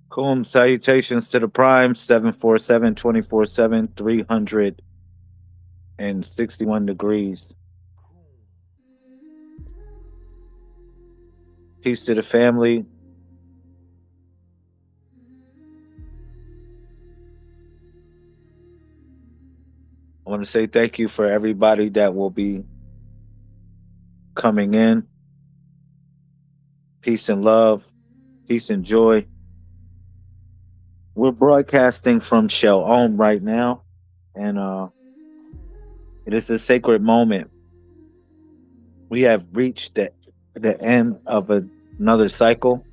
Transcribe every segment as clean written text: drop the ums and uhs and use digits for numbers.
Cool. Salutations to the prime 747 24/7 361 degrees. Peace to the family. I want to say thank you for everybody that will be coming in. Peace and love, peace and joy. We're broadcasting from Shell Home right now, and it is a sacred moment. We have reached the end of another cycle.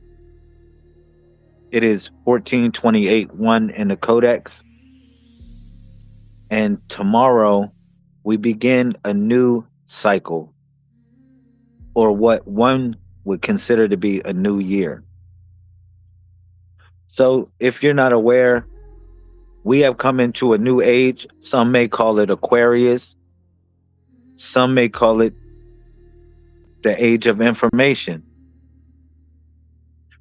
It is 1428-1 in the Codex, and tomorrow we begin a new cycle, or what one would consider to be a new year. So, if you're not aware, we have come into a new age. Some may call it Aquarius, some may call it the age of information.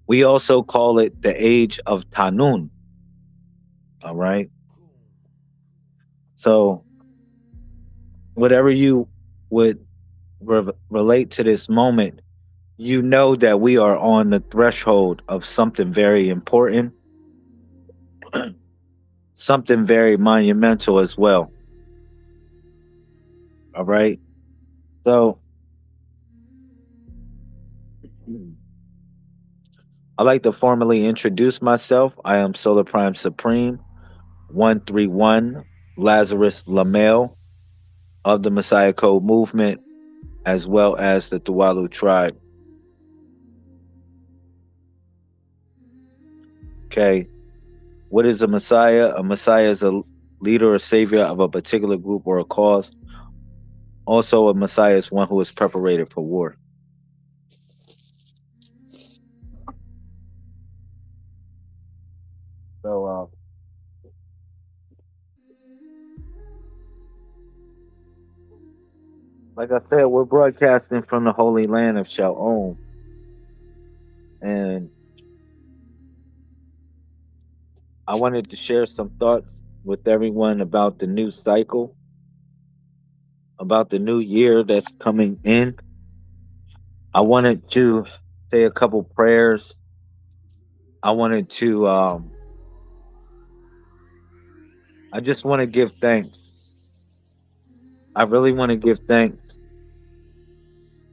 We also call it the age of Tanun. All right. So, whatever you would relate to this moment, you know that we are on the threshold of something very important, something very monumental as well. All right. So, I'd like to formally introduce myself. I am Solar Prime Supreme 131 Lazarus Lamel of the Messiah Code movement, as well as the Tuwalu tribe. Okay. What is a Messiah? A Messiah is a leader or savior of a particular group or a cause. Also, a Messiah is one who is preparated for war. So, like I said, we're broadcasting from the Holy Land of Shalom, and I wanted to share some thoughts with everyone about the new cycle, about the new year that's coming in. I wanted to say a couple prayers. I wanted to, I just want to give thanks. I really want to give thanks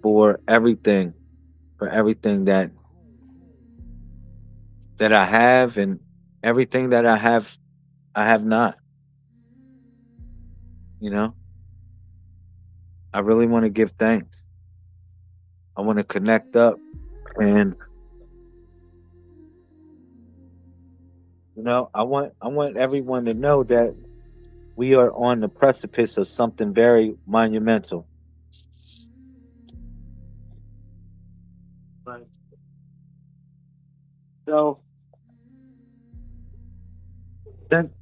for everything, for everything that I have and everything that I have not. You know, I really want to give thanks. I want to connect up, and I want everyone to know that we are on the precipice of something very monumental. Right. So since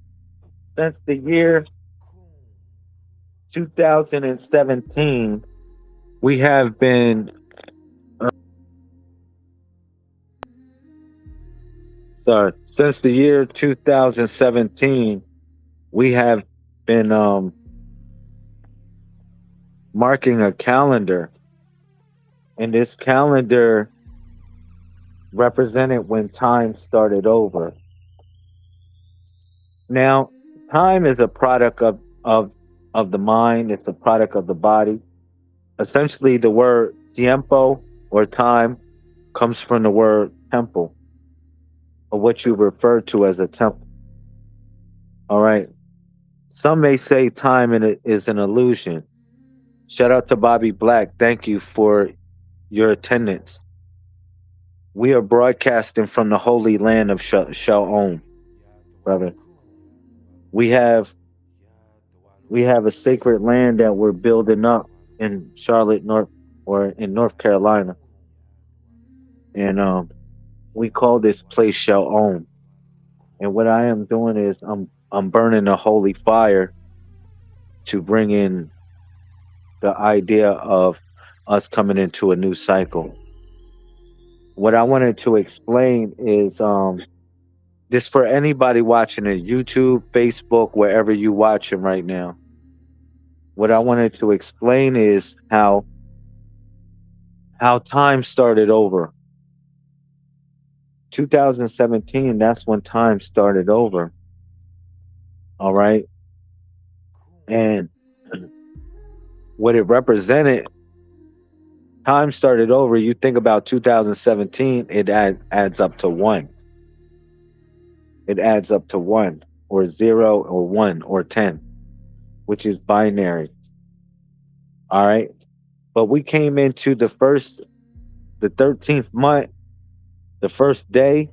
since the year 2017, we have been sorry, since the year 2017, we have been marking a calendar, and this calendar represented when time started over. Now, time is a product of the mind. It's a product of the body. Essentially, the word tiempo or time comes from the word temple, or what you refer to as a temple. All right. Some may say time is an illusion. Shout out to Bobby Black. Thank you for your attendance. We are broadcasting from the holy land of Shalom, brother. We have we have a sacred land that we're building up in Charlotte, North Carolina, and we call this place Shalom. And what I am doing is I'm burning a holy fire to bring in the idea of us coming into a new cycle. What I wanted to explain is This for anybody watching it, YouTube, Facebook, wherever you watching right now. What I wanted to explain is how time started over. 2017, that's when time started over. All right. And what it represented, time started over. You think about 2017, adds up to one. It adds up to one or zero or one or 10, which is binary. All right. But we came into the 13th month, the first day,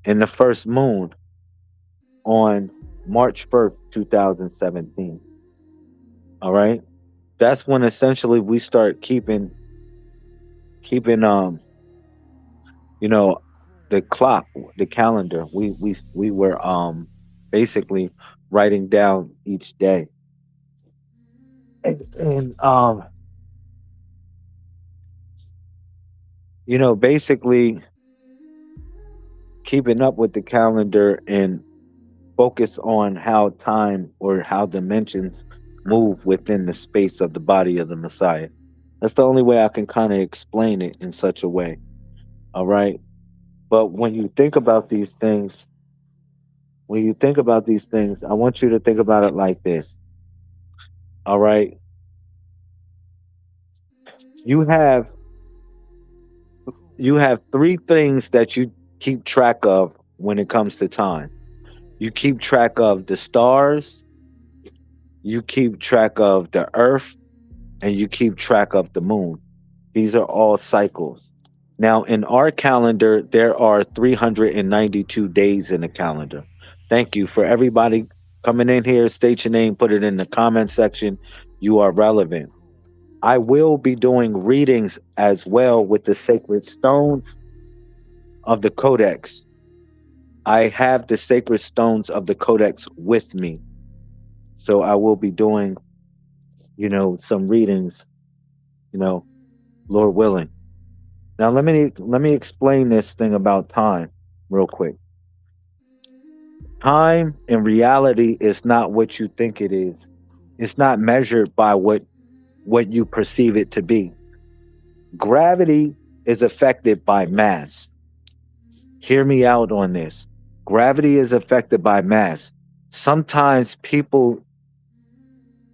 and the first moon on March 1st, 2017. All right. That's when essentially we start keeping you know the clock, the calendar. We were basically writing down each day. And basically keeping up with the calendar and focus on how time or how dimensions move within the space of the body of the Messiah. That's the only way I can kind of explain it in such a way. All right. But when you think about these things, I want you to think about it like this. All right. You have you have three things that you keep track of when it comes to time. You keep track of the stars, you keep track of the earth, and you keep track of the moon. These are all cycles. Now, in our calendar, there are 392 days in the calendar. Thank you for everybody coming in here. State your name, put it in the comment section. You are relevant. I will be doing readings as well with the sacred stones of the Codex. I have the sacred stones of the Codex with me. So I will be doing, some readings, you know, Lord willing. Now let me explain this thing about time real quick. Time in reality is not what you think it is. It's not measured by what you perceive it to be. Gravity is affected by mass. Hear me out on this. Gravity is affected by mass. Sometimes people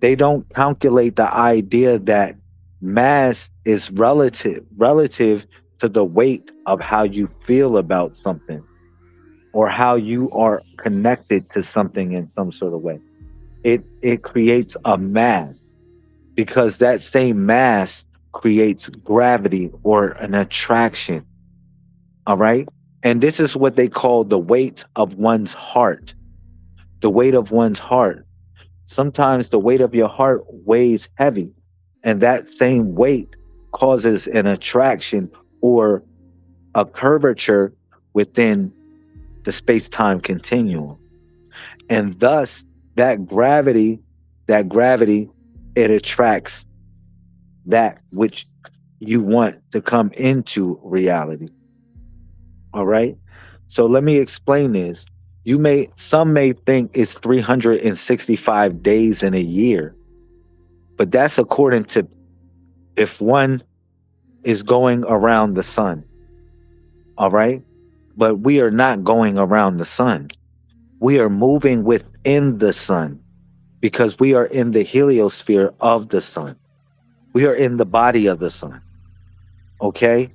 they don't calculate the idea that mass is relative to the weight of how you feel about something or how you are connected to something in some sort of way. It creates a mass because that same mass creates gravity or an attraction. All right. And this is what they call the weight of one's heart. The weight of one's heart. Sometimes the weight of your heart weighs heavy, and that same weight causes an attraction or a curvature within the space time continuum. And thus, that gravity, that gravity, it attracts that which you want to come into reality. All right. So let me explain this. Some may think it's 365 days in a year, but that's according to if one is going around the sun. All right. But we are not going around the sun. We are moving within the sun because we are in the heliosphere of the sun. We are in the body of the sun. Okay.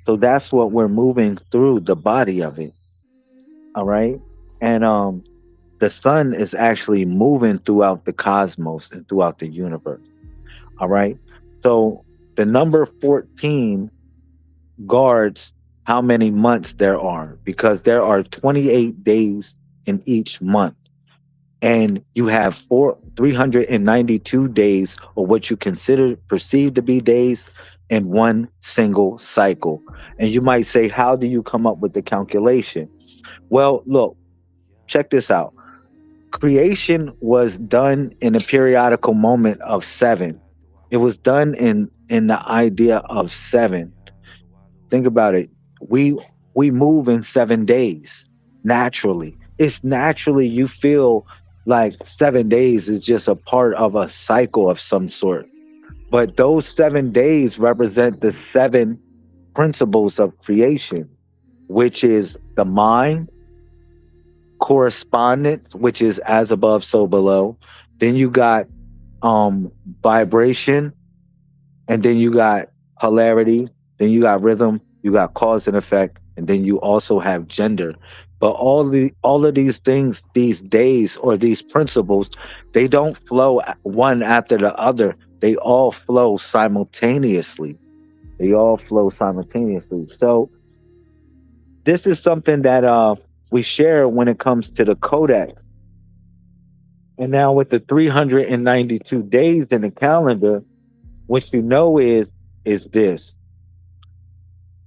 So that's what we're moving through the body of it. All right. And the sun is actually moving throughout the cosmos and throughout the universe. All right. So the number 14 guards how many months there are because there are 28 days in each month. And you have 392 days or what you consider perceived to be days in one single cycle. And you might say, how do you come up with the calculation? Well, look, check this out. Creation was done in a periodical moment of seven. It was done in the idea of seven. Think about it. We we move in 7 days. naturally. It's naturally you feel like 7 days is just a part of a cycle of some sort. But those 7 days represent the seven principles of creation, which is the mind, correspondence, which is as above, so below. Then you got um vibration, and then you got polarity, then you got rhythm, you got cause and effect, and then you also have gender. But all of these things, these days or these principles, they don't flow one after the other. They all flow simultaneously. They all flow simultaneously. So this is something that we share when it comes to the codex. And now with the 392 days in the calendar, what you know is this: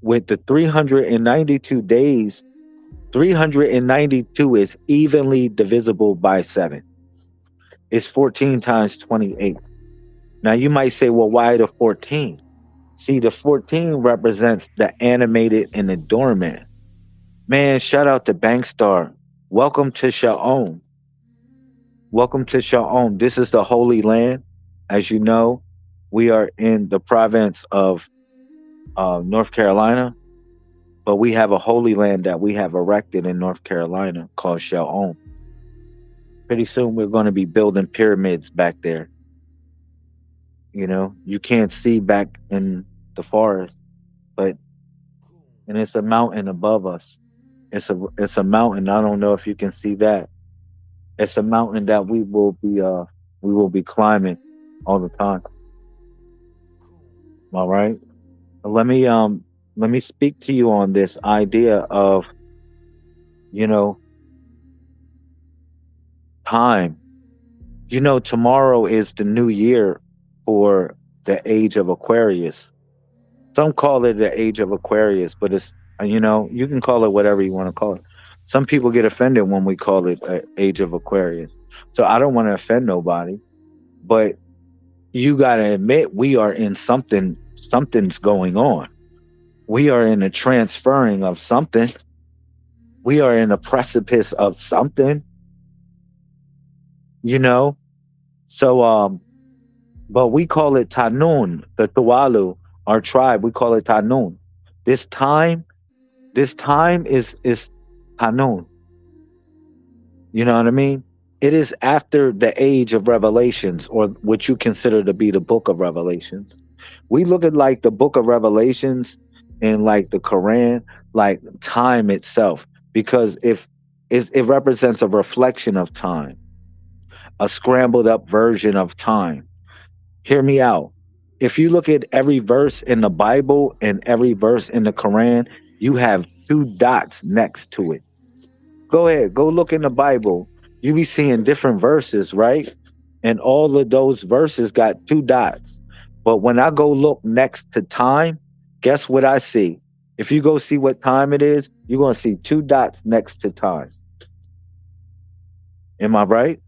with the 392 days, 392 is evenly divisible by 7. It's 14 times 28. Now you might say, well, why the 14? See, the 14 represents the animated and the dormant. Man, shout out to Bankstar. Welcome to Sha'om. Welcome to Sha'om. This is the Holy Land. As you know, we are in the province of North Carolina, but we have a holy land that we have erected in North Carolina called Sha'om. Pretty soon we're going to be building pyramids back there. You know, you can't see back in the forest, but and it's a mountain above us. It's a mountain. I don't know if you can see that. It's a mountain that we will be climbing all the time. All right. Let me speak to you on this idea of, you know, time. You know, tomorrow is the new year for the age of Aquarius. Some call it the age of Aquarius, but it's, you know, you can call it whatever you want to call it. Some people get offended when we call it age of Aquarius. So I don't want to offend nobody, but you got to admit we are in something, something's going on. We are in a transferring of something. We are in a precipice of something, you know? So but we call it Tanun, the Tuwalu, our tribe, we call it Tanun. This time, this time is Tanun. You know what I mean? It is after the age of Revelations, or what you consider to be the book of Revelations. We look at like the book of Revelations and like the Quran, like time itself, because if it represents a reflection of time, a scrambled up version of time. Hear me out. If you look at every verse in the Bible and every verse in the Quran, you have two dots next to it. Go ahead, go look in the Bible. You be seeing different verses, right? And all of those verses got two dots. But when I go look next to time, guess what I see? If you go see what time it is, you're going to see two dots next to time. Am I right?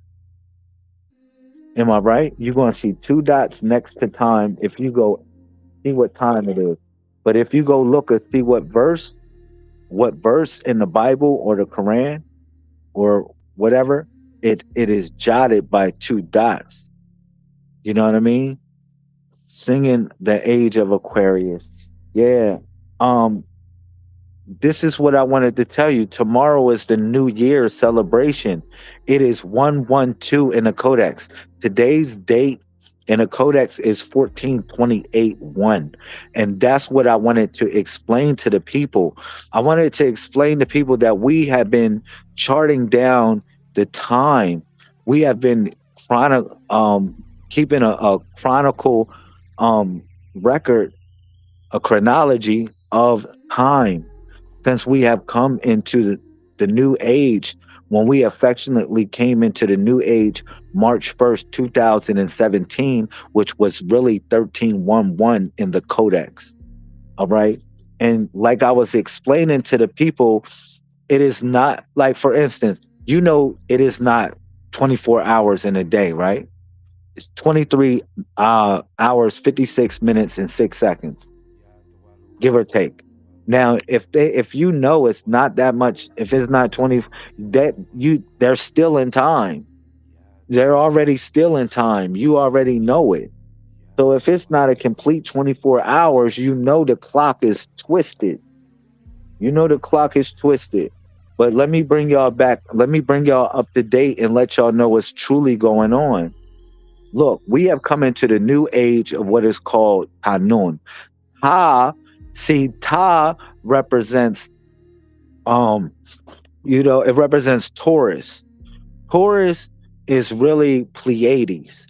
Am I right? You're going to see two dots next to time if you go see what time it is. But if you go look and see what verse in the Bible or the Quran or whatever, it is jotted by two dots. You know what I mean? Singing the age of Aquarius. Yeah. Um this is what I wanted to tell you. Tomorrow is the New Year celebration. It is 112 in the Codex. Today's date in the Codex is 1428-1. And that's what I wanted to explain to the people. I wanted to explain to people that we have been charting down the time. We have been keeping a chronicle um, record, a chronology of time since we have come into the new age. When we affectionately came into the new age March 1st, 2017, which was really 1311 in the Codex. All right. And like I was explaining to the people, it is not like, for instance, you know, it is not 24 hours in a day, right? It's 23 hours, 56 minutes, and 6 seconds, give or take. Now, if you know it's not that much, if it's not 20, that you they're still in time. They're already still in time. You already know it. So if it's not a complete 24 hours, you know the clock is twisted. You know the clock is twisted. But let me bring y'all back. Let me bring y'all up to date and let y'all know what's truly going on. Look, we have come into the new age of what is called Tanun. Ta, see, Ta represents um, it represents Taurus. Taurus is really Pleiades.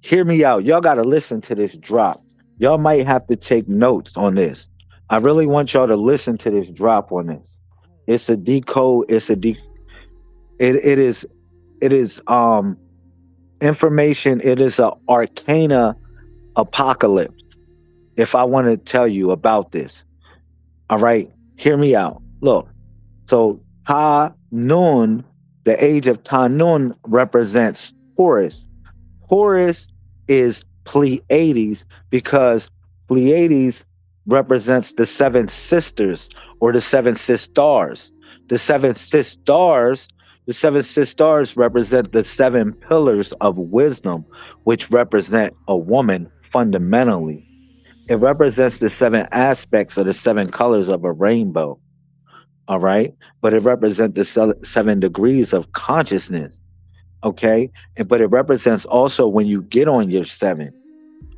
Hear me out. Y'all got to listen to this drop. Y'all might have to take notes on this. I really want y'all to listen to this drop on this. It's a decode. It is information. It is a arcana apocalypse. If I want to tell you about this, all right, hear me out. Look, so Ta Nun, the age of Ta Nun represents Taurus. Taurus is Pleiades because Pleiades represents the seven sisters or the seven sisters. The seven sisters, the seven sisters represent the seven pillars of wisdom, which represent a woman fundamentally. It represents the seven aspects of the seven colors of a rainbow. All right. But it represents the seven degrees of consciousness. Okay. But it represents also when you get on your seven.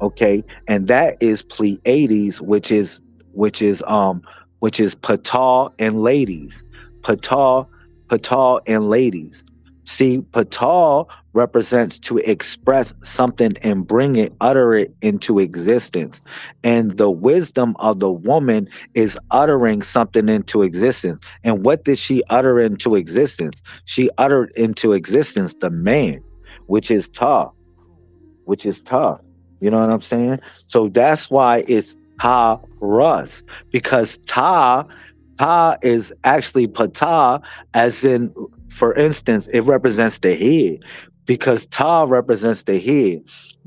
Okay, and that is Pleiades, which is which is Patal and ladies. Patal, Patal and ladies. See, Patal represents to express something and bring it, utter it into existence. And the wisdom of the woman is uttering something into existence. And what did she utter into existence? She uttered into existence the man, which is Ta, which is tough. You know what I'm saying? So that's why it's Ta Rus, because Ta is actually Pata, as in, for instance, it represents the head, because Ta represents the head.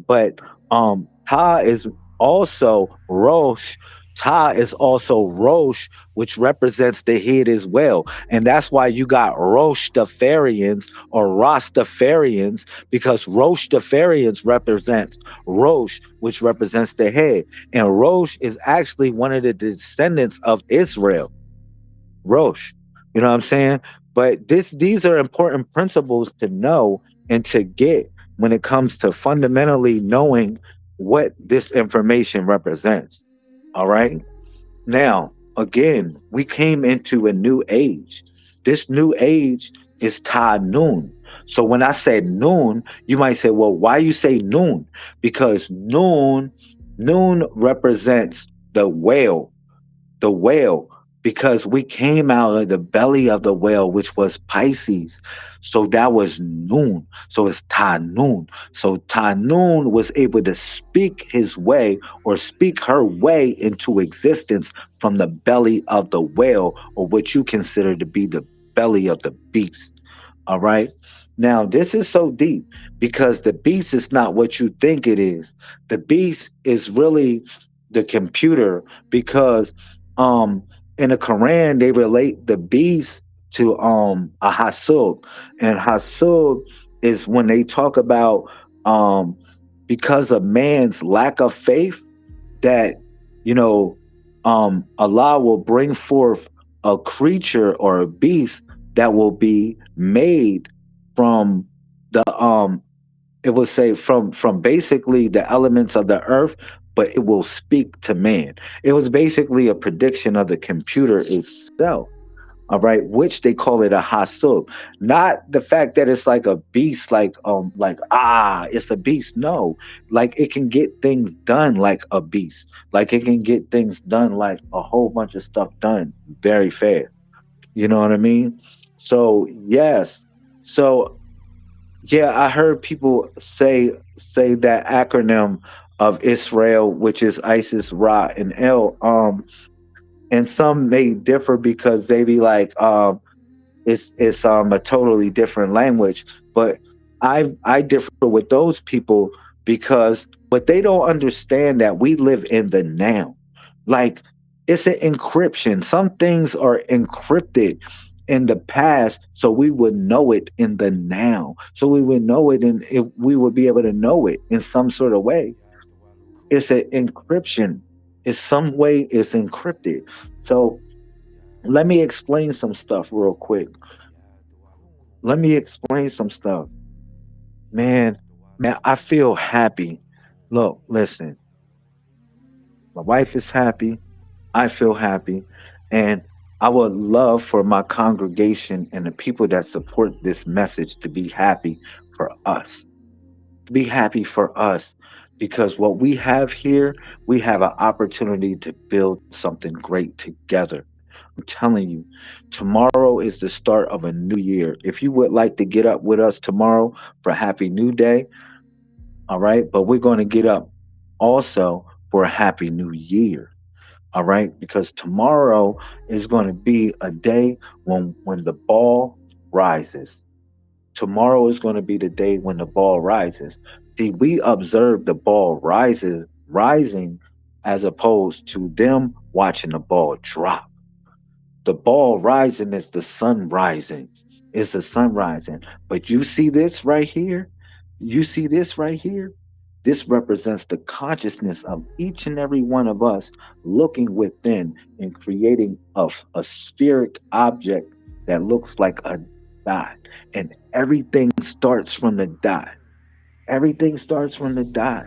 But Ta is also Rosh. Ta is also Rosh, which represents the head as well. And that's why you got Roshtafarians or Rastafarians, because Roshtafarians represents Rosh, which represents the head. And Rosh is actually one of the descendants of Israel. Rosh. You know what I'm saying? But these are important principles to know and to get when it comes to fundamentally knowing what this information represents. All right. Now, again, we came into a new age. This new age is Ta Noon. So when I said noon, you might say, well, why you say noon? Because noon represents the whale, because we came out of the belly of the whale, which was Pisces. So that was noon. So it's Tanun. So Tanun was able to speak his way or speak her way into existence from the belly of the whale, or what you consider to be the belly of the beast. All right. Now, this is so deep because the beast is not what you think it is. The beast is really the computer, because um in the Quran they relate the beast to a hasub. And hasub is when they talk about um because of man's lack of faith, that you know Allah will bring forth a creature or a beast that will be made from the it will say from basically the elements of the earth, but it will speak to man. It was basically a prediction of the computer itself. All right, which they call it a hasub. Not the fact that it's like a beast, like it's a beast. No, like it can get things done like a beast. Like it can get things done like a whole bunch of stuff done very fast. You know what I mean? So yes. So yeah, I heard people say that acronym of Israel, which is Isis, Ra, and El. And some may differ because they be like, it's a totally different language. But I differ with those people because what they don't understand, that we live in the now. Like It's an encryption. Some things are encrypted in the past so we would know it in the now. So we would know it and if we would be able to know it in some sort of way. It's an encryption. It's some way it's encrypted. So let me explain some stuff real quick. Let me explain some stuff. Man, man, I feel happy. Look, listen, my wife is happy. I feel happy. And I would love for my congregation and the people that support this message to be happy for us. Be happy for us because what we have here, we have an opportunity to build something great together. I'm telling you, tomorrow is the start of a new year. If you would like to get up with us tomorrow for Happy New Day, all right, but we're going to get up also for a Happy New Year. All right, because tomorrow is going to be a day when the ball rises. Tomorrow is going to be the day when the ball rises. See, we observe the ball rises rising as opposed to them watching the ball drop. The ball rising is the sun rising. It's the sun rising. But you see this right here? You see this right here? This represents the consciousness of each and every one of us looking within and creating a spheric object that looks like a dot. And everything starts from the dot. Everything starts from the dot.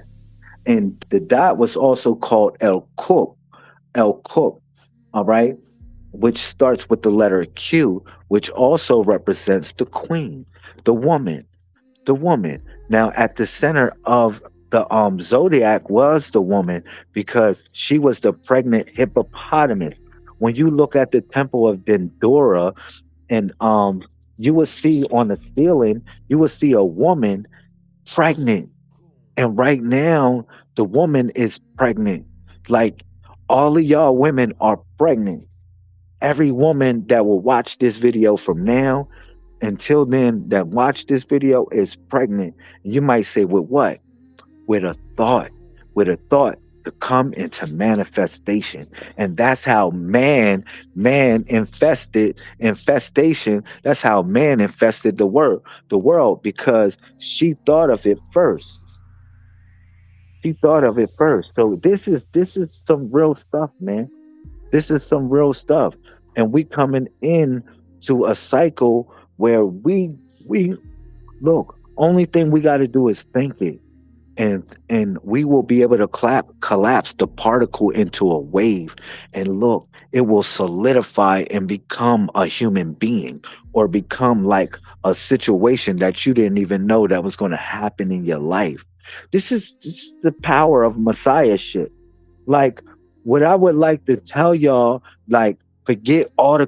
And the dot was also called El Kub. El Kub. All right, which starts with the letter Q, which also represents the queen, the woman, the woman. Now, at the center of the zodiac was the woman because she was the pregnant hippopotamus. When you look at the temple of Dendora, and you will see on the ceiling, you will see a woman pregnant, and right now the woman is pregnant. Like all of y'all women are pregnant. Every woman that will watch this video from now until then that watch this video is pregnant. And you might say, with what? With a thought, with a thought to come into manifestation. And that's how man infestation, that's how man infested the world because she thought of it first. She thought of it first. So this is some real stuff, man. This is some real stuff. And we coming in to a cycle where we look, only thing we got to do is think it. And we will be able to collapse the particle into a wave. And look, it will solidify and become a human being or become like a situation that you didn't even know that was going to happen in your life. This is the power of messiahship. Like what I would like to tell y'all, like forget all the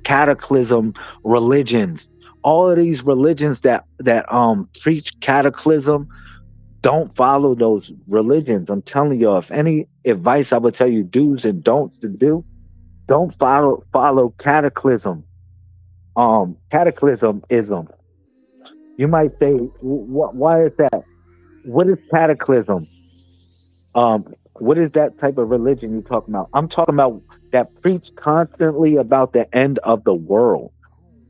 cataclysm religions, all of these religions that preach cataclysm. Don't follow those religions. I'm telling y'all, if any advice I would tell you do's and don'ts to do, don't follow cataclysm. Cataclysmism. You might say, why is that? What is cataclysm? Um, what is that type of religion you talking about? I'm talking about that preach constantly about the end of the world.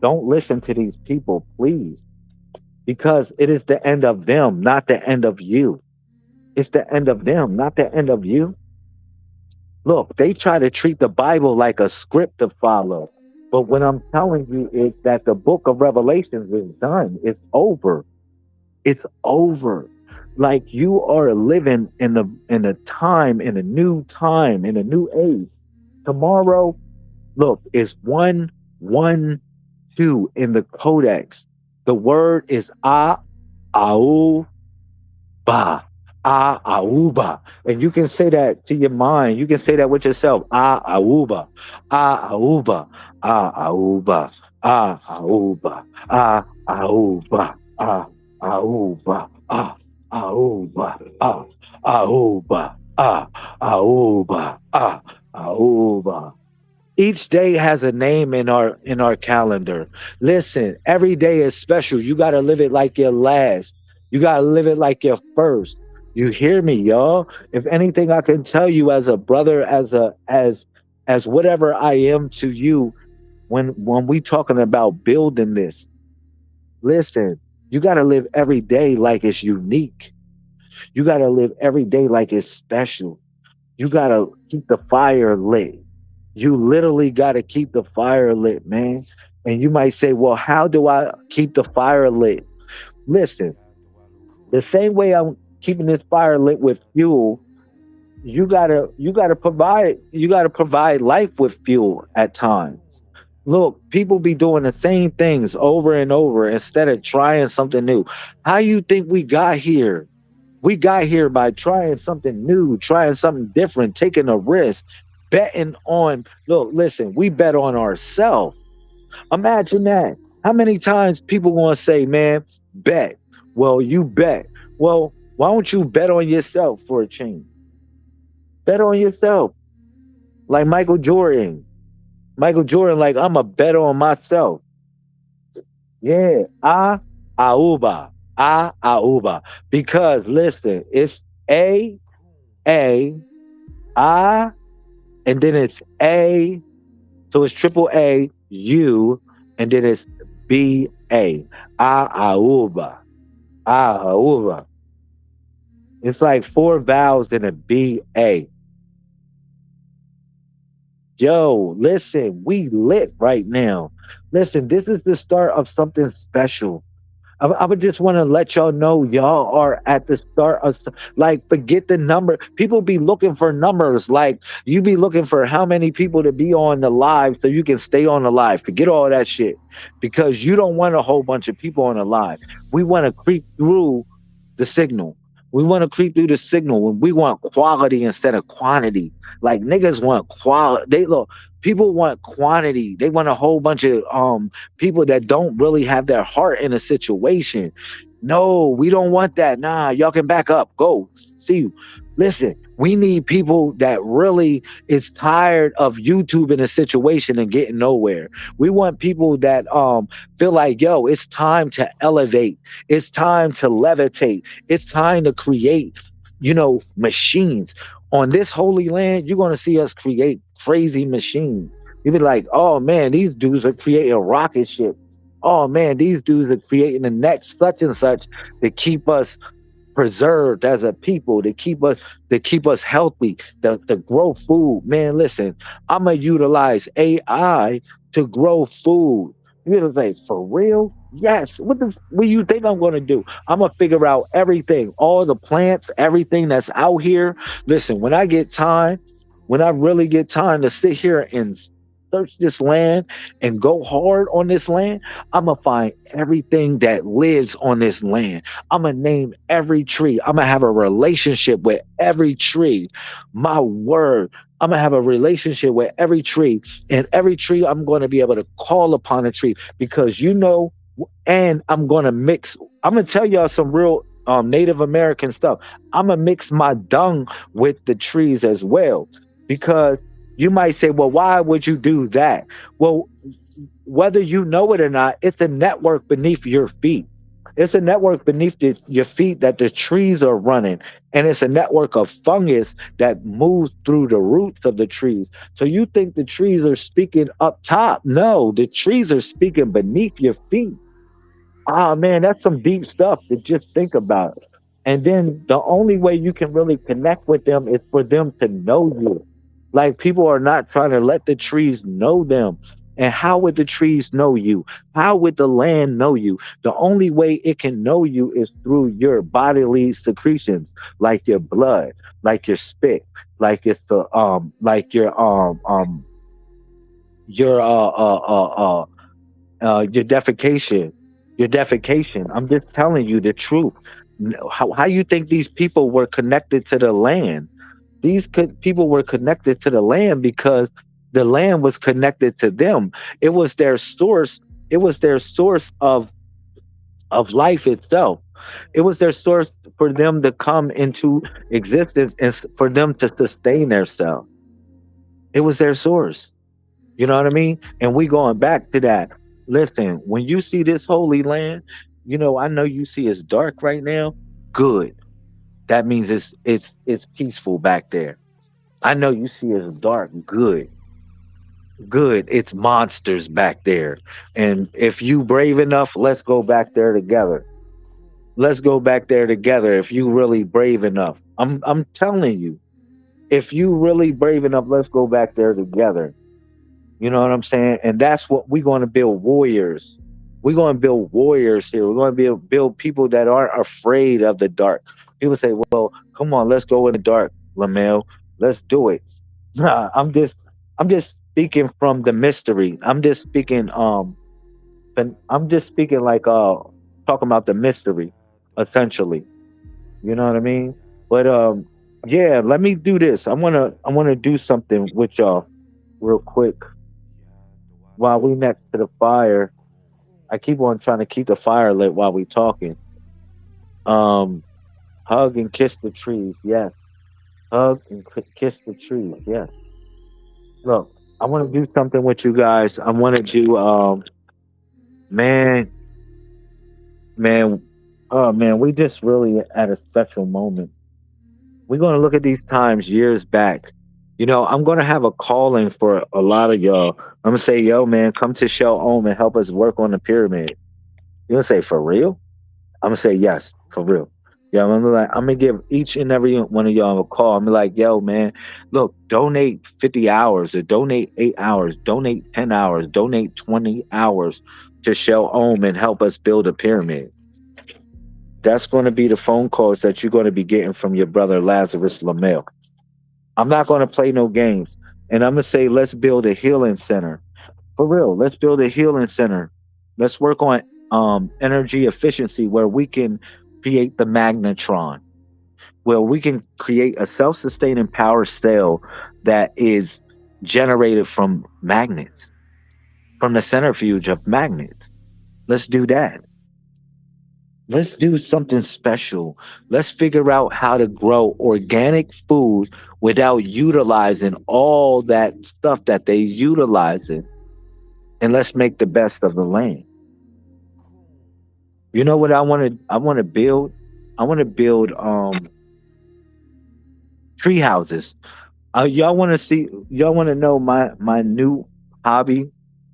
Don't listen to these people, please, because it is the end of them, not the end of you. It's the end of them, not the end of you. Look, they try to treat the Bible like a script to follow. But what I'm telling you is that the book of Revelations is done. It's over. It's over. Like you are living in a time, in a new time, in a new age. Tomorrow, look, is 112 in the Codex. The word is Au Ba. Auba. And you can say that to your mind. You can say that with yourself. Auba. Auba. Auba. Auba. Auba. Auba. Auba. Auba. Auba. Auba. Each day has a name in our calendar. Listen, every day is special. You got to live it like your last. You got to live it like your first. You hear me, y'all? If anything I can tell you as a brother, as as whatever I am to you. When we talking about building this, listen, you got to live every day like it's unique. You got to live every day like it's special. You got to keep the fire lit. You literally got to keep the fire lit, man. And you might say, well, how do I keep the fire lit? Listen, the same way I'm keeping this fire lit with fuel, you gotta provide life with fuel at times. Look, people be doing the same things over and over instead of trying something new. How you think we got here? We got here by trying something new, trying something different, taking a risk, betting on. Look, listen, we bet on ourselves. Imagine that. How many times people gonna say, "Man, bet"? Well, you bet. Well, why don't you bet on yourself for a change? Bet on yourself, like Michael Jordan. Michael Jordan, like I'm a bet on myself. Yeah, Auba, because listen, it's A I, and then it's A, so it's triple A U, and then it's Auba, Auba. It's like four vowels and a B A. Yo, listen, we lit right now. Listen, this is the start of something special. I would just want to let y'all know y'all are at the start of like forget the number. People be looking for numbers. Like you be looking for how many people to be on the live so you can stay on the live. Forget all that shit because you don't want a whole bunch of people on the live. We want to creep through the signal. We want to creep through the signal when we want quality instead of quantity. Like niggas want quality. They look. People want quantity. They want a whole bunch of people that don't really have their heart in a situation. No, we don't want that. Nah, y'all can back up. Go. See you. Listen, we need people that really is tired of YouTube in a situation and getting nowhere. We want people that feel like, yo, it's time to elevate. It's time to levitate. It's time to create, machines. On this holy land, you're gonna see us create crazy machines. You be like, oh man, these dudes are creating rocket ships. Oh man, these dudes are creating the next such and such to keep us preserved as a people, to keep us healthy, to grow food. Man, listen, I'm gonna utilize AI to grow food. You gonna say for real? Yes. What do you think I'm gonna do? I'm gonna figure out everything, all the plants, everything that's out here. Listen, when I really get time to sit here and search this land and go hard on this land, I'm gonna find everything that lives on this land. I'm gonna name every tree. I'm gonna have a relationship with every tree. My word. I'm gonna have a relationship with every tree, and every tree I'm gonna be able to call upon a tree because and I'm gonna mix. I'm gonna tell y'all some real Native American stuff. I'm gonna mix my dung with the trees as well because you might say, well, why would you do that? Well, whether you know it or not, it's a network beneath your feet. It's a network beneath your feet that the trees are running. And it's a network of fungus that moves through the roots of the trees. So you think the trees are speaking up top. No, the trees are speaking beneath your feet. Ah, man, that's some deep stuff to just think about. And then the only way you can really connect with them is for them to know you. Like people are not trying to let the trees know them. And how would the trees know you? How would the land know you? The only way it can know you is through your bodily secretions, like your blood, like your spit, like your defecation, your defecation. I'm just telling you the truth. How you think these people were connected to the land? People were connected to the land because the land was connected to them. It was their source. It was their source of life itself. It was their source for them to come into existence and for them to sustain themselves. It was their source. You know what I mean? And we going back to that. Listen, when you see this holy land, I know you see it's dark right now. Good. That means it's peaceful back there. I know you see it's dark. Good. Good. It's monsters back there. And if you brave enough, let's go back there together. Let's go back there together if you really brave enough. I'm telling you, if you really brave enough, let's go back there together. You know what I'm saying? And that's what we're going to build warriors. We're going to build warriors here. We're going to build people that aren't afraid of the dark. People say, "Well, come on, let's go in the dark, Lamel. Let's do it." Nah, I'm just speaking from the mystery. I'm just speaking like talking about the mystery, essentially. You know what I mean? But yeah, let me do this. I wanna do something with y'all real quick while we next to the fire. I keep on trying to keep the fire lit while we talking. Um, hug and kiss the trees. Yes, hug and kiss the trees. Yes. Look, I want to do something with you guys. I want to do man, man, oh man, we just really at a special moment. We're gonna look at these times years back. You know, I'm gonna have a calling for a lot of y'all. I'm gonna say, yo, man, come to Shell Home and help us work on the pyramid. You're gonna say, for real? I'm gonna say yes, for real. Yeah, I'm gonna give each and every one of y'all a call. I'm like, yo, man, look, donate 50 hours or donate 8 hours, donate 10 hours, donate 20 hours to Shell Home and help us build a pyramid. That's gonna be the phone calls that you're gonna be getting from your brother Lazarus Lamel. I'm not gonna play no games. And I'm gonna say, let's build a healing center. For real, let's build a healing center. Let's work on energy efficiency where we can create the magnetron, where we can create a self-sustaining power cell that is generated from magnets, from the centrifuge of magnets. Let's do that. Let's do something special. Let's figure out how to grow organic food without utilizing all that stuff that they utilizing, and let's make the best of the land. You know what I want to build? I want to build tree houses. Y'all want to know my new hobby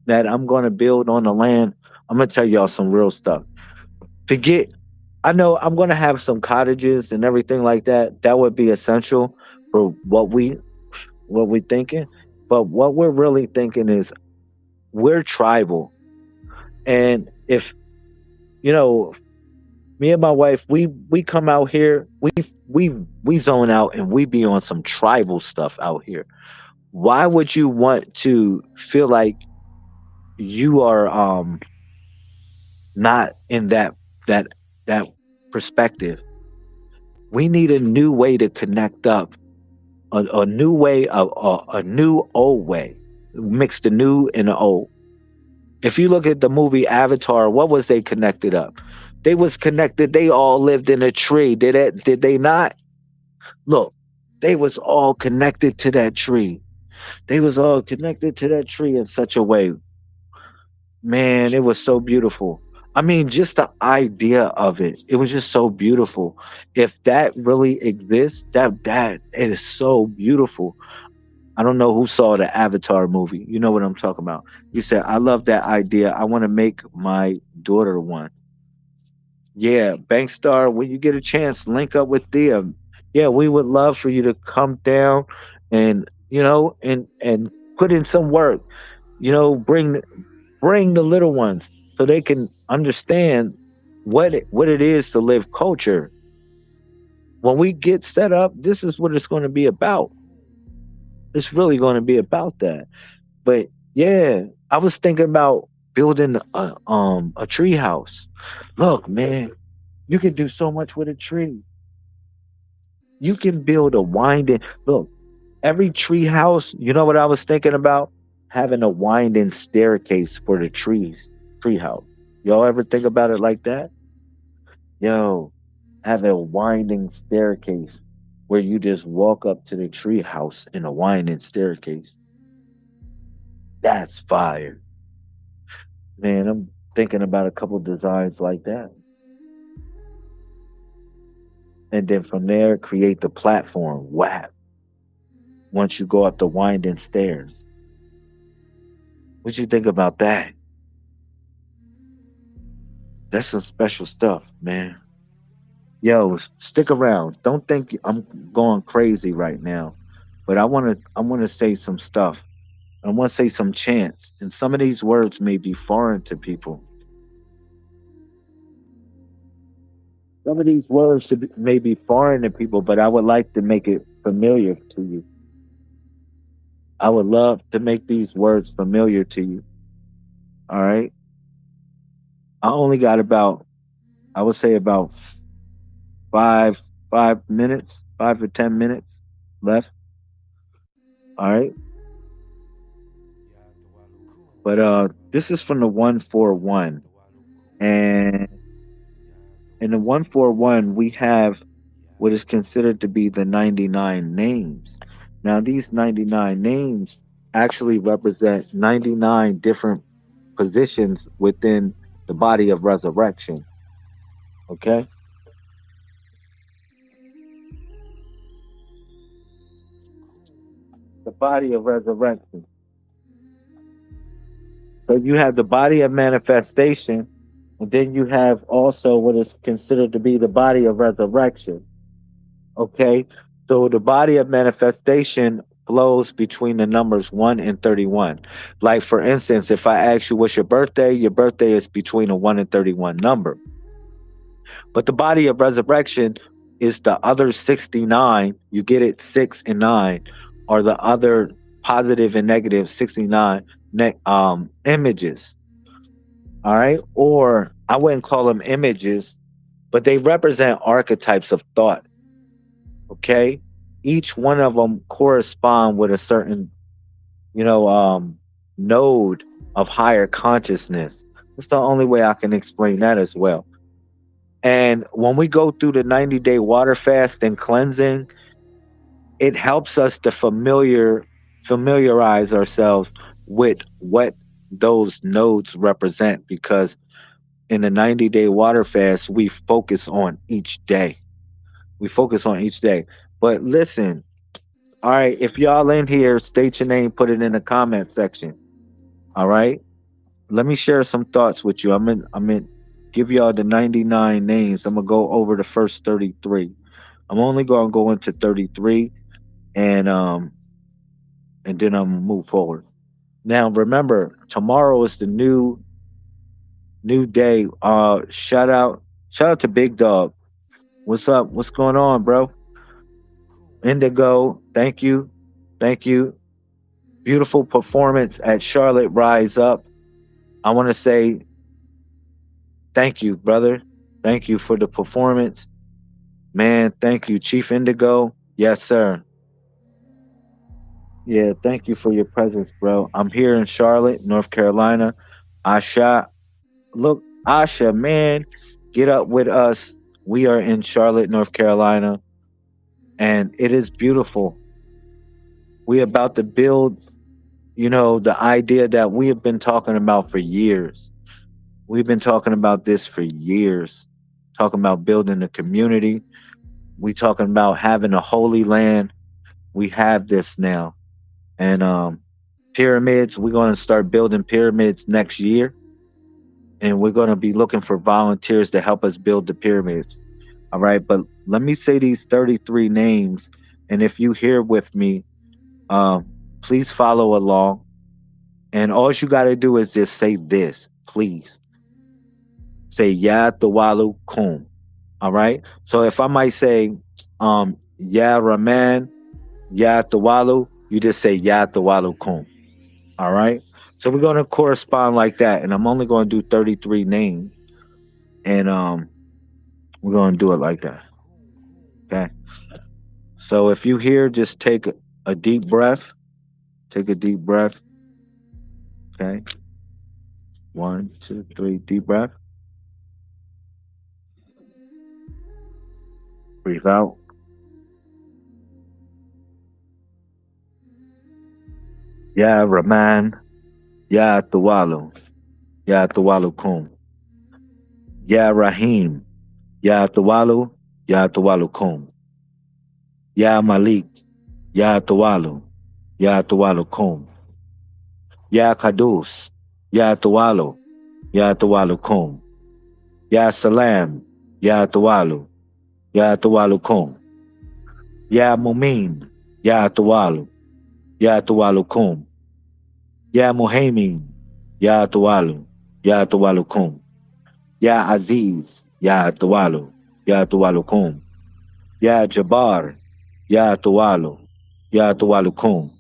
that I'm going to build on the land? I'm going to tell y'all some real stuff. Forget I know I'm going to have some cottages and everything like that. That would be essential for what we thinking. But what we're really thinking is we're tribal. And if you know, me and my wife, we come out here, we we zone out and we be on some tribal stuff out here. Why would you want to feel like you are not in that that perspective? We need a new way to connect up, a new way of a new old way. Mix the new and the old. If you look at the movie Avatar, what was they connected up? They was connected. They all lived in a tree. Did they not? Look, they was all connected to that tree. They was all connected to that tree in such a way. Man, it was so beautiful. I mean, just the idea of it. It was just so beautiful. If that really exists, that it is so beautiful. I don't know who saw the Avatar movie. You know what I'm talking about. You said, I love that idea. I want to make my daughter one. Yeah, Bankstar, when you get a chance, link up with them. Yeah, we would love for you to come down and and put in some work. Bring the little ones so they can understand what it is to live culture. When we get set up, this is what it's going to be about. It's really going to be about that. But yeah, I was thinking about building a tree house. Look, man, you can do so much with a tree. You can build a winding look, every tree house, you know what I was thinking about? Having a winding staircase for the tree house. Y'all ever think about it like that? Yo, have a winding staircase where you just walk up to the tree house in a winding staircase. That's fire. Man, I'm thinking about a couple designs like that. And then from there, create the platform. Wow. Once you go up the winding stairs. What you think about that? That's some special stuff, man. Yo, stick around. Don't think I'm going crazy right now, but I want to say some stuff. I want to say some chants, and some of these words may be foreign to people. Some of these words may be foreign to people, but I would like to make it familiar to you. I would love to make these words familiar to you. All right. I only got about, I would say about five, 5 minutes, 5 to 10 minutes left. All right. But this is from the 141. And in the 141, we have what is considered to be the 99 names. Now, these 99 names actually represent 99 different positions within the body of resurrection. Okay. The body of resurrection. So you have the body of manifestation, and then you have also what is considered to be the body of resurrection. Okay. So the body of manifestation flows between the numbers 1 and 31. Like, for instance, if I ask you what's your birthday is between a 1 and 31 number. But the body of resurrection is the other 69. You get it, 6 and 9, or the other positive and negative 69 images. All right. Or I wouldn't call them images, but they represent archetypes of thought. Okay. Each one of them correspond with a certain, you know, node of higher consciousness. That's the only way I can explain that as well. And when we go through the 90-day water fast and cleansing, it helps us to familiarize ourselves with what those nodes represent, because in the 90-day water fast, we focus on each day. We focus on each day. But listen, all right, if y'all in here, state your name, put it in the comment section. All right. Let me share some thoughts with you. I'm in give y'all the 99 names. I'm gonna go over the first 33. I'm only gonna go into 33, and then I'm gonna move forward. Now remember, tomorrow is the new day. Shout out to Big Dog. What's up? What's going on, bro? Indigo, thank you. Thank you. Beautiful performance at Charlotte Rise Up. I want to say thank you, brother. Thank you for the performance. Man, thank you, Chief Indigo. Yes, sir. Yeah, thank you for your presence, bro. I'm here in Charlotte, North Carolina. Asha, look, Asha, man, get up with us. We are in Charlotte, North Carolina, and it is beautiful. We about to build, the idea that we have been talking about for years. We've been talking about this for years. Talking about building a community. We talking about having a holy land. We have this now. And pyramids, we're going to start building pyramids next year, and we're going to be looking for volunteers to help us build the pyramids. All right, but let me say these 33 names, and if you here with me, um, please follow along. And all you got to do is just say this, please. Say Ya Tawalu Kum. All right. So if I might say Ya Rahman, Ya Tawalu, you just say Ya Tawalu Kum. All right. So we're gonna correspond like that. And I'm only gonna do 33 names. And we're gonna do it like that. Okay. So if you hear, just take a deep breath. Take a deep breath. Okay. One, two, three, deep breath. Breathe out. Ya Rahman, Ya Tawalu, Ya Tawalu Kum. Ya Rahim, Ya Tawalu, Ya Tawalu Kum. Ya Malik, Ya Tawalu, Ya Tawalu Kum. Ya Kadus, Ya Tuwalu, Ya Tuwalu Kum, Ya Salam, Ya Tuwalu, Ya Tuwalu Kum, Ya Mumin, Ya Tuwalu, Ya Tuwalu Kum, Ya Muhaimin, Ya Tuwalu, Ya Tuwalu Kum, Ya Aziz, Ya Tuwalu, Ya Tuwalu Kum, Ya Jabbar, Ya Tuwalu, Ya Tuwalu Kum,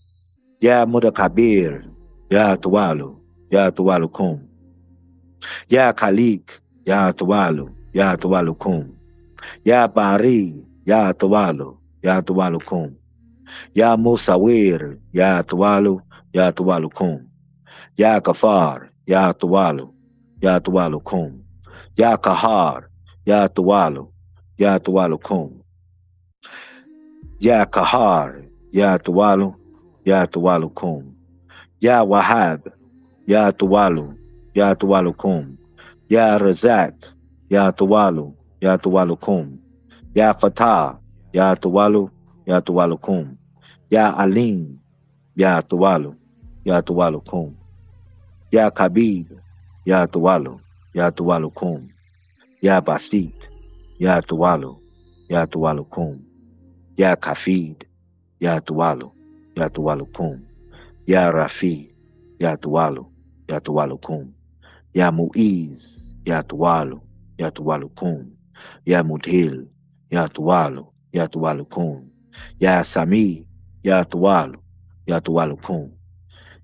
Ya Mudakabir, Ya Tuwalu, Ya Tuwalu Kum, Ya Khalik, Ya Tuwalu, Ya Tuwalu Kum, Ya Bari, Ya Tuwalu, Ya Tuwalu Kum, Ya Musawir, Ya Tuwalu, Ya Tuwalu Kum, Ya Kafar, Ya Tuwalu, Ya Tuwalu Kum, Ya Kahar, Ya Tuwalu, Ya Tuwalu Kum, Ya Kahar, Ya Tuwalu, Ya Tuwalu Kum, Ya Wahab, Ya Tuwalu, Ya Tuwalu Kum, Ya Razak, Ya Tuwalu, Ya Tuwalu Kum, Ya Fatah, Ya Tuwalu, Ya Tuwalu Kum, Ya Alim, Ya Tuwalu, Ya Tuwalu Kum, Ya Kabib, Ya Tuwalu, Ya Tuwalu Kum, Ya Basit, Ya Tuwalu, Ya Tuwalu Kum, Ya Kafid, Ya Tuwalu, Ya Tuwalu Kum, Ya Rafi, Ya Tuwalu, Ya Tuwalu Kum, Ya Muiz, Ya Tuwalu, Ya Tuwalu Kum, Ya Mudhil, Ya Tuwalu, Ya Tuwalu Kum, Ya Sami, Ya Tuwalu, Ya Tuwalu Kum,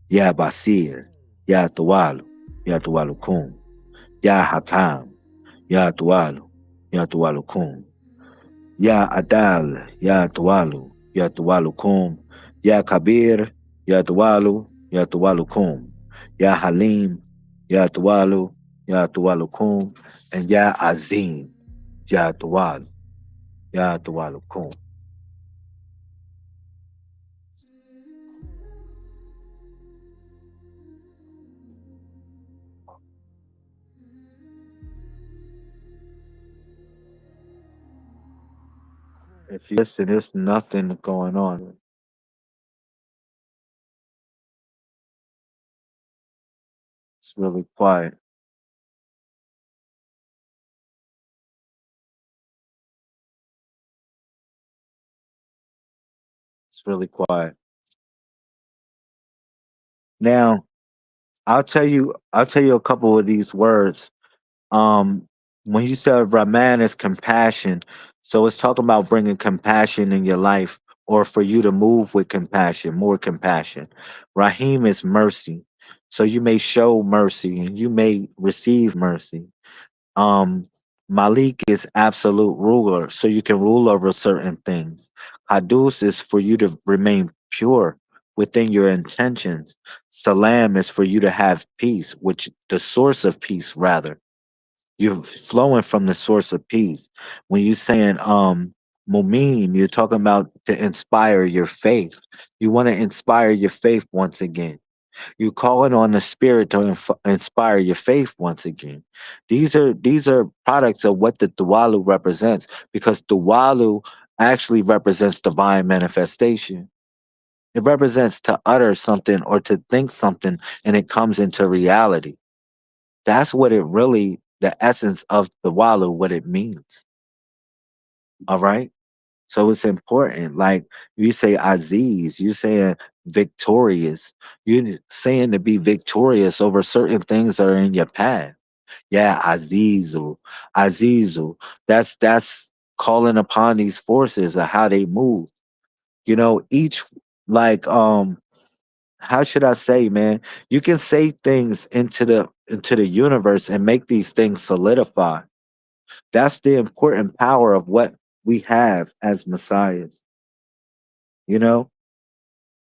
Ya Basir, Ya Tuwalu, Ya Tuwalu Kum, Ya Hakam, Ya Tuwalu, Ya Tuwalu Kum, Ya Adal, Ya Tuwalu, Ya Tuwalu Kum, Ya Kabir, Ya Tuwalu, Ya Tuwalu Kum, Ya Halim, Ya Tuwalu, Ya Tuwalu Kum, and Ya Azim, Ya Tuwalu, Ya Tuwalu Kum. If you listen, there's nothing going on. It's really quiet. It's really quiet. Now, I'll tell you a couple of these words. When you said Rahman is compassion, so it's talking about bringing compassion in your life or for you to move with compassion, more compassion. Rahim is mercy. So you may show mercy and you may receive mercy. Um, Malik is absolute ruler, so you can rule over certain things. Hadus is for you to remain pure within your intentions. Salam is for you to have peace, which the source of peace rather. You're flowing from the source of peace. When you're saying Mumin, you're talking about to inspire your faith. You want to inspire your faith once again. You calling on the spirit to inspire your faith once again. These are products of what the Dualu represents because Dualu actually represents divine manifestation. It represents to utter something or to think something and it comes into reality. That's what it really, the essence of the Walu, what it means. All right. So it's important. Like you say Aziz, you saying victorious. You're saying to be victorious over certain things that are in your path. Yeah, Azizu. Azizu. That's calling upon these forces of how they move. You know, each like how should I say, man? You can say things into the universe and make these things solidify. That's the important power of what we have as messiahs. You know,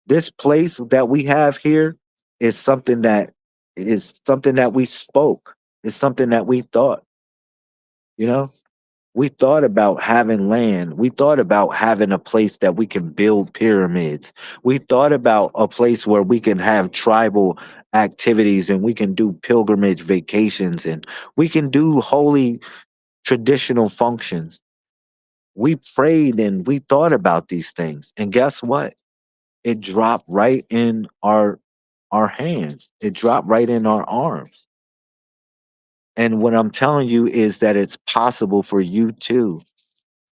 this place that we have here is something that we spoke. It's something that we thought. You know, we thought about having land. We thought about having a place that we can build pyramids. We thought about a place where we can have tribal activities and we can do pilgrimage vacations and we can do holy traditional functions. We prayed and we thought about these things. And guess what? It dropped right in our hands. It dropped right in our arms. And what I'm telling you is that it's possible for you too.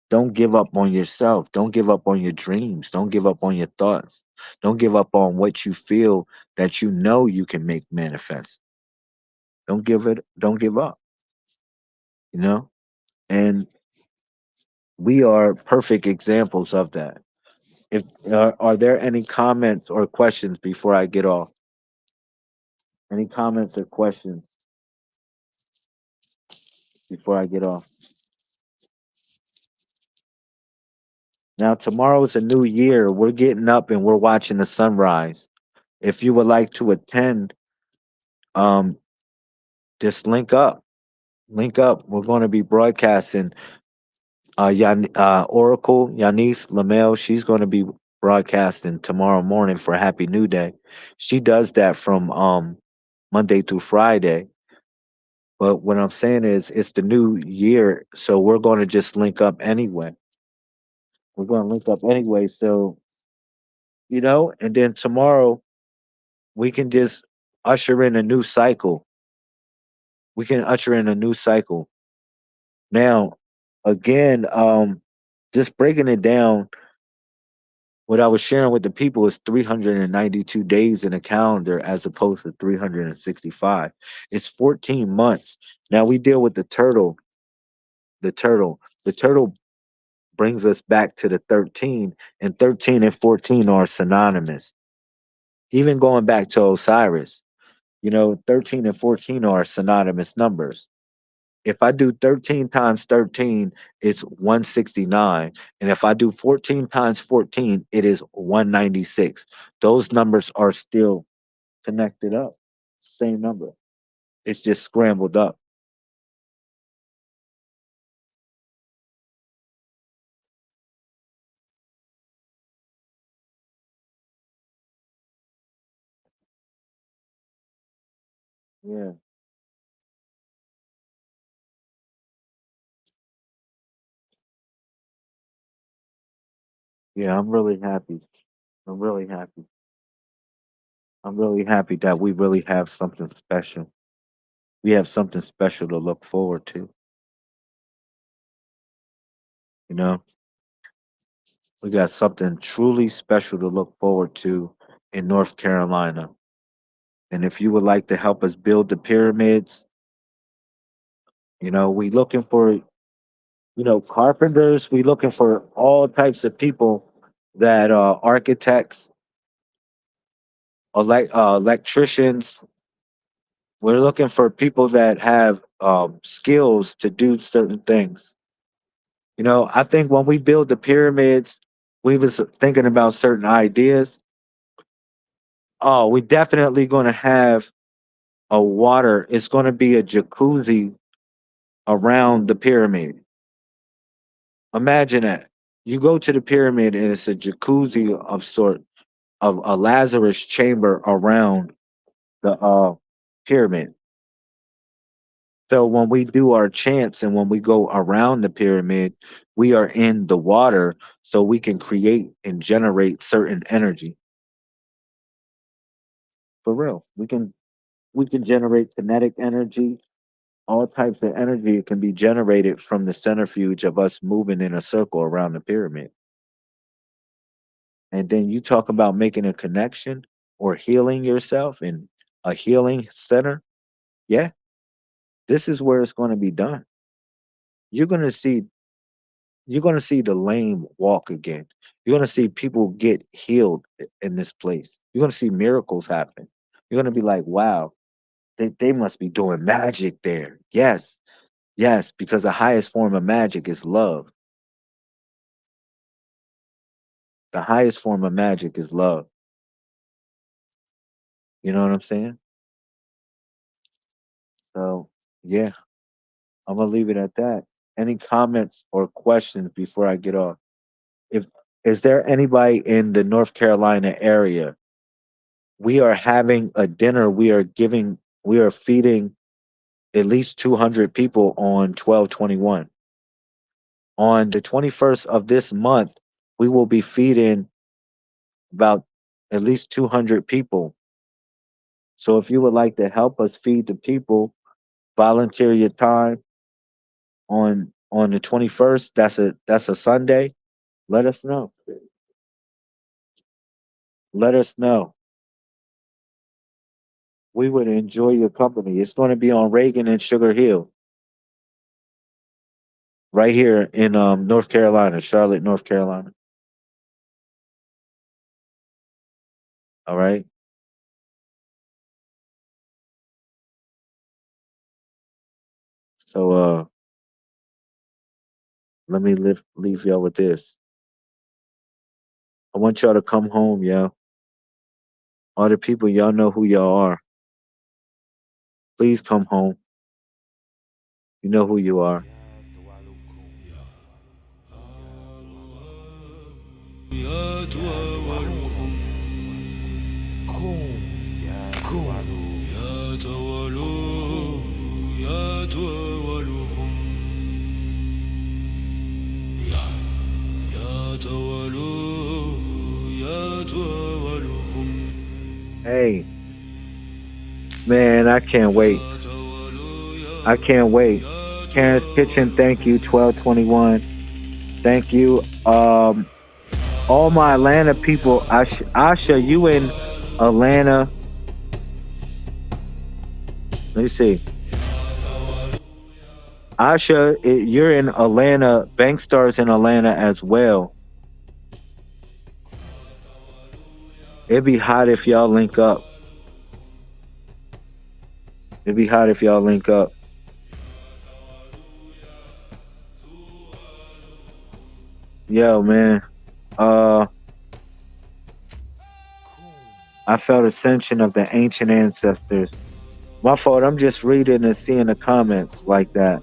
Don't give up on yourself. Don't give up on your dreams. Don't give up on your thoughts. Don't give up on what you feel that you know you can make manifest. Don't give up, you know? And we are perfect examples of that. If are there any comments or questions before I get off? Any comments or questions before I get off? Now tomorrow is a new year. We're getting up and we're watching the sunrise. If you would like to attend, um, just link up. Link up. We're going to be broadcasting. Oracle Yanis Lamel. She's going to be broadcasting tomorrow morning for Happy New Day. She does that from Monday through Friday. But what I'm saying is, it's the new year, so we're going to just link up anyway. We're going to link up anyway. So and then tomorrow we can just usher in a new cycle. We can usher in a new cycle. Now, again, just breaking it down, what I was sharing with the people is 392 days in a calendar as opposed to 365. It's 14 months. Now we deal with the turtle. The turtle brings us back to the 13, and 13 and 14 are synonymous. Even going back to Osiris, 13 and 14 are synonymous numbers. If I do 13 times 13, it's 169. And if I do 14 times 14, it is 196. Those numbers are still connected up. Same number. It's just scrambled up. Yeah. Yeah, I'm really happy. I'm really happy. I'm really happy that we really have something special. We have something special to look forward to. You know, we got something truly special to look forward to in North Carolina. And if you would like to help us build the pyramids, we looking for, carpenters. We looking for all types of people that architects, electricians. We're looking for people that have skills to do certain things. I think when we build the pyramids, we was thinking about certain ideas. Oh, we definitely going to have a water. It's going to be a jacuzzi around the pyramid. Imagine that. You go to the pyramid and it's a jacuzzi of sort of a Lazarus chamber around the pyramid. So when we do our chants and when we go around the pyramid, we are in the water so we can create and generate certain energy. For real. We can generate kinetic energy, all types of energy can be generated from the centrifuge of us moving in a circle around the pyramid. And then you talk about making a connection or healing yourself in a healing center. Yeah, this is where it's going to be done. You're going to see you're going to see the lame walk again. You're going to see people get healed in this place. You're going to see miracles happen. You're going to be like, wow, they must be doing magic there. Yes, yes, because the highest form of magic is love. The highest form of magic is love. You know what I'm saying? So, yeah, I'm gonna leave it at that. Any comments or questions before I get off? If Is there anybody in the North Carolina area? We are having a dinner. We are feeding at least 200 people on 12/21. On the 21st of this month, we will be feeding about at least 200 people So if you would like to help us feed the people, volunteer your time on the 21st. That's a Sunday. Let us know. Let us know. We would enjoy your company. It's going to be on Reagan and Sugar Hill, right here in North Carolina, Charlotte, North Carolina. All right. So let me leave y'all with this. I want y'all to come home, y'all. All the people, y'all know who y'all are. Please come home. You know who you are. Hey, man, I can't wait. I can't wait. Karen's Kitchen, thank you. 1221. Thank you. All my Atlanta people, Asha, you in Atlanta. Let me see. Asha, you're in Atlanta. Bankstar's in Atlanta as well. It'd be hot if y'all link up. It'd be hot if y'all link up. Yo, man. Uh, I felt ascension of the ancient ancestors. My fault. I'm just reading and seeing the comments like that.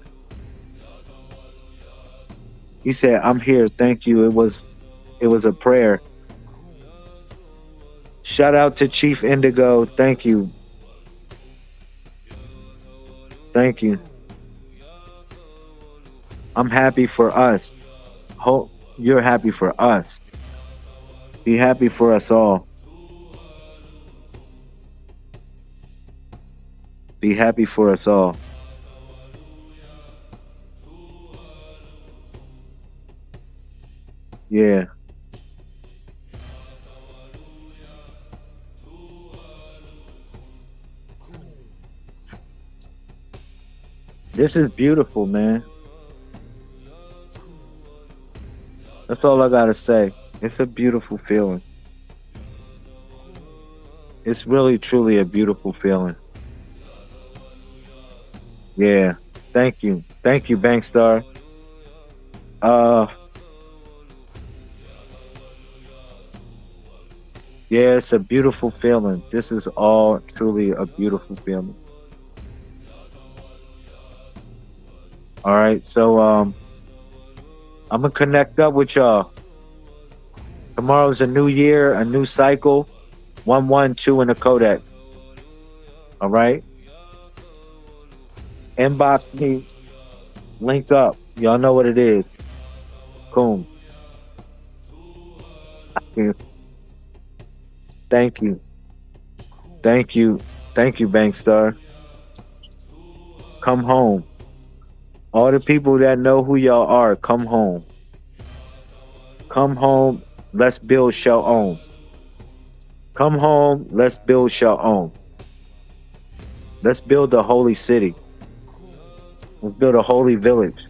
He said, "I'm here. Thank you. It was a prayer." Shout out to Chief Indigo. Thank you. Thank you. I'm happy for us. Hope you're happy for us. Be happy for us all. Be happy for us all. Yeah. This is beautiful, man. That's all I gotta say. It's a beautiful feeling. It's really truly a beautiful feeling. Yeah. Thank you. Thank you, Bankstar. Uh yeah, it's a beautiful feeling. This is all truly a beautiful feeling. All right. So I'm gonna connect up with y'all. Tomorrow's a new year, a new cycle. 112 in the Codex. All right. Inbox me, link up. Y'all know what it is. Cool. Yeah. Thank you. Thank you. Thank you, Bankstar. Come home. All the people that know who y'all are, come home. Come home. Let's build shall own. Come home. Let's build shall own. Let's build a holy city. Let's build a holy village.